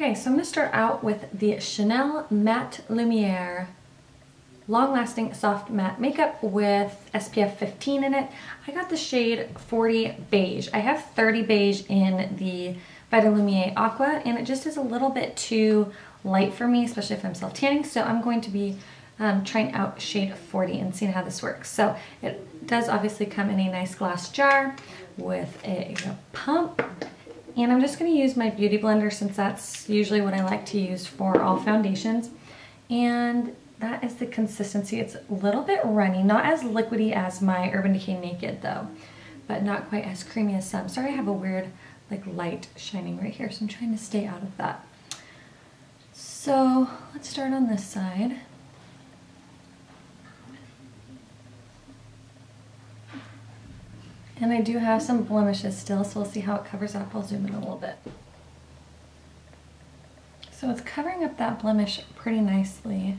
Okay, so I'm going to start out with the Chanel Matte Lumiere Long Lasting Soft Matte Makeup with SPF 15 in it. I got the shade 40 Beige. I have 30 Beige in the Vita Lumiere Aqua, and it just is a little bit too light for me, especially if I'm self-tanning, so I'm going to be trying out shade 40 and seeing how this works. So it does obviously come in a nice glass jar with a pump. And I'm just going to use my beauty blender since that's usually what I like to use for all foundations. And that is the consistency. It's a little bit runny, not as liquidy as my Urban Decay Naked though, but not quite as creamy as some. Sorry, I have a weird like light shining right here, so I'm trying to stay out of that. So let's start on this side. And I do have some blemishes still, so we'll see how it covers up. I'll zoom in a little bit. So it's covering up that blemish pretty nicely.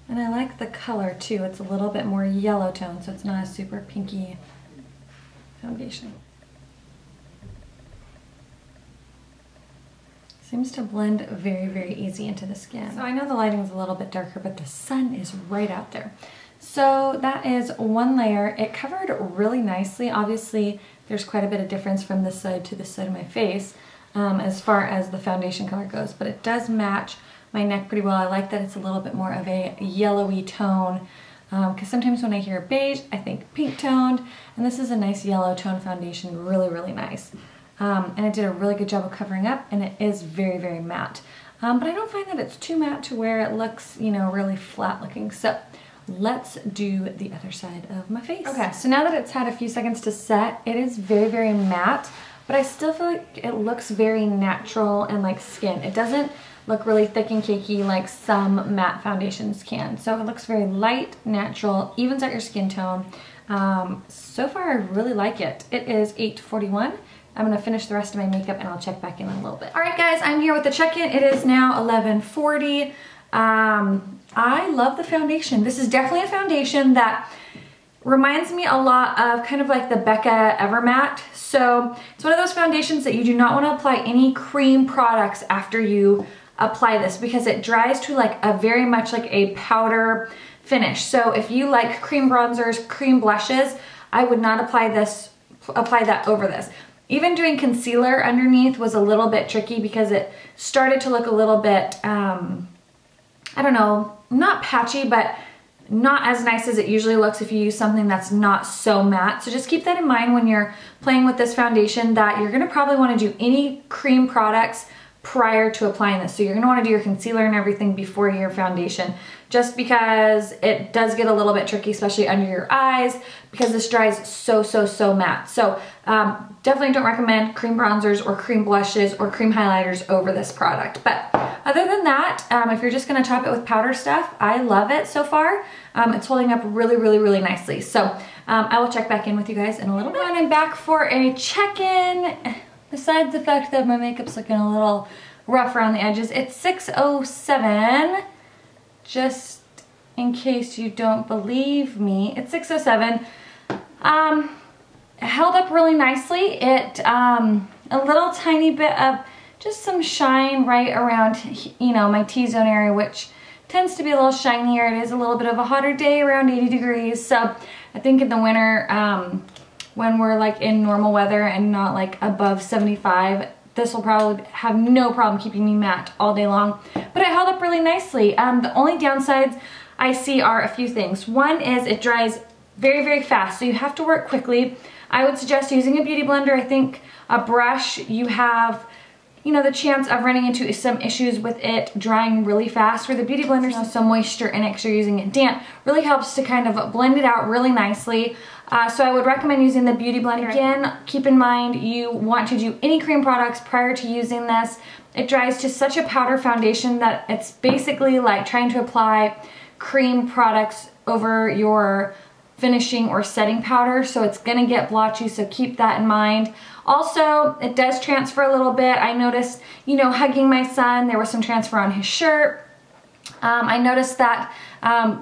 And I like the color too. It's a little bit more yellow tone, so it's not a super pinky foundation. Seems to blend very, very easy into the skin. So I know the lighting's a little bit darker, but the sun is right out there. So that is one layer. It covered really nicely. Obviously, there's quite a bit of difference from this side to this side of my face as far as the foundation color goes, but it does match my neck pretty well. I like that it's a little bit more of a yellowy tone because sometimes when I hear beige, I think pink toned, and this is a nice yellow tone foundation, really, really nice. And it did a really good job of covering up, and it is very, very matte. But I don't find that it's too matte to where it looks, you know, really flat looking. So let's do the other side of my face. Okay, so now that it's had a few seconds to set, it is very, very matte, but I still feel like it looks very natural and like skin. It doesn't look really thick and cakey like some matte foundations can. So it looks very light, natural, evens out your skin tone. So far, I really like it. It is 8:41. I'm gonna finish the rest of my makeup and I'll check back in a little bit. All right, guys, I'm here with the check-in. It is now 11:40. I love the foundation. This is definitely a foundation that reminds me a lot of kind of like the Becca Evermatte. So it's one of those foundations that you do not want to apply any cream products after you apply this because it dries to like a very much like a powder finish. So if you like cream bronzers, cream blushes, I would not apply that over this. Even doing concealer underneath was a little bit tricky because it started to look a little bit, I don't know, not patchy, but not as nice as it usually looks if you use something that's not so matte. So just keep that in mind when you're playing with this foundation, that you're gonna probably wanna do any cream products prior to applying this. So you're gonna wanna do your concealer and everything before your foundation, just because it does get a little bit tricky, especially under your eyes, because this dries so matte. So definitely don't recommend cream bronzers or cream blushes or cream highlighters over this product. But other than that, if you're just gonna top it with powder stuff, I love it so far. It's holding up really, really, really nicely. So I will check back in with you guys in a little bit. And I'm back for a check-in. Besides the fact that my makeup's looking a little rough around the edges, it's 6:07. Just in case you don't believe me, it's 6:07. It held up really nicely. It, a little tiny bit of just some shine right around, you know, my T-zone area, which tends to be a little shinier. It is a little bit of a hotter day, around 80 degrees. So I think in the winter, when we're like in normal weather and not like above 75, this will probably have no problem keeping me matte all day long. But it held up really nicely. The only downsides I see are a few things. One is it dries very, very fast, so you have to work quickly. I would suggest using a beauty blender. I think a brush, you have, you know, the chance of running into some issues with it drying really fast, where the beauty blender has some moisture in it because you're using it damp. Really helps to kind of blend it out really nicely. So I would recommend using the beauty blender. Again, keep in mind you want to do any cream products prior to using this. It dries to such a powder foundation that it's basically like trying to apply cream products over your finishing or setting powder, so it's gonna get blotchy, so keep that in mind. Also, it does transfer a little bit. I noticed, you know, hugging my son, there was some transfer on his shirt. I noticed that,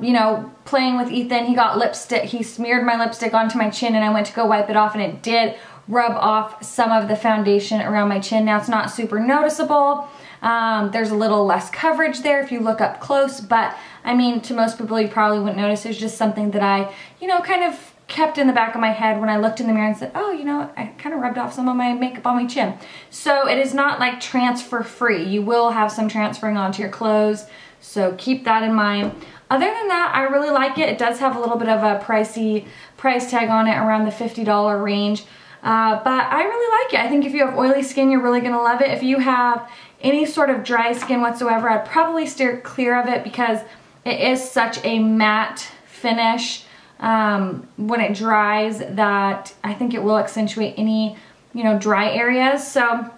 you know, playing with Ethan, he got lipstick, he smeared my lipstick onto my chin and I went to go wipe it off and it did rub off some of the foundation around my chin. Now it's not super noticeable. There's a little less coverage there if you look up close, but I mean, to most people you probably wouldn't notice. It's just something that I, you know, kind of kept in the back of my head when I looked in the mirror and said, oh, you know, I kind of rubbed off some of my makeup on my chin. So it is not like transfer free. You will have some transferring onto your clothes, so keep that in mind. Other than that, I really like it. It does have a little bit of a pricey price tag on it, around the $50 range. But I really like it. I think if you have oily skin, you're really gonna love it. If you have any sort of dry skin whatsoever, I'd probably steer clear of it because it is such a matte finish when it dries that I think it will accentuate any, you know, dry areas. So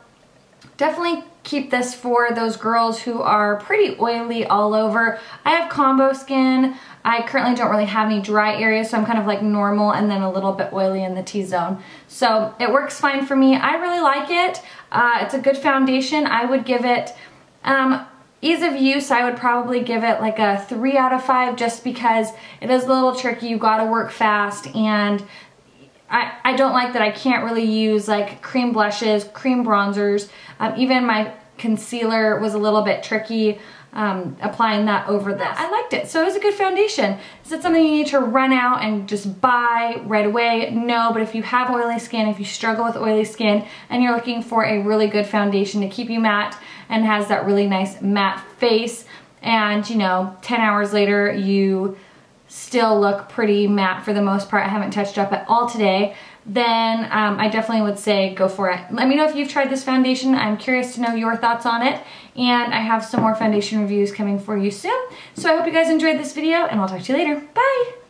definitely keep this for those girls who are pretty oily all over. I have combo skin. I currently don't really have any dry areas, so I'm kind of like normal and then a little bit oily in the T-zone. So it works fine for me. I really like it. It's a good foundation. I would give it, ease of use, I would probably give it like a 3 out of 5 just because it is a little tricky. You gotta work fast, and I don't like that I can't really use like cream blushes, cream bronzers. Even my concealer was a little bit tricky applying that over this. I liked it, so it was a good foundation. Is it something you need to run out and just buy right away? No, but if you have oily skin, if you struggle with oily skin and you're looking for a really good foundation to keep you matte and has that really nice matte face, and you know, 10 hours later you still look pretty matte for the most part, I haven't touched up at all today, then I definitely would say go for it. Let me know if you've tried this foundation. I'm curious to know your thoughts on it, and I have some more foundation reviews coming for you soon. So I hope you guys enjoyed this video, and I'll talk to you later. Bye!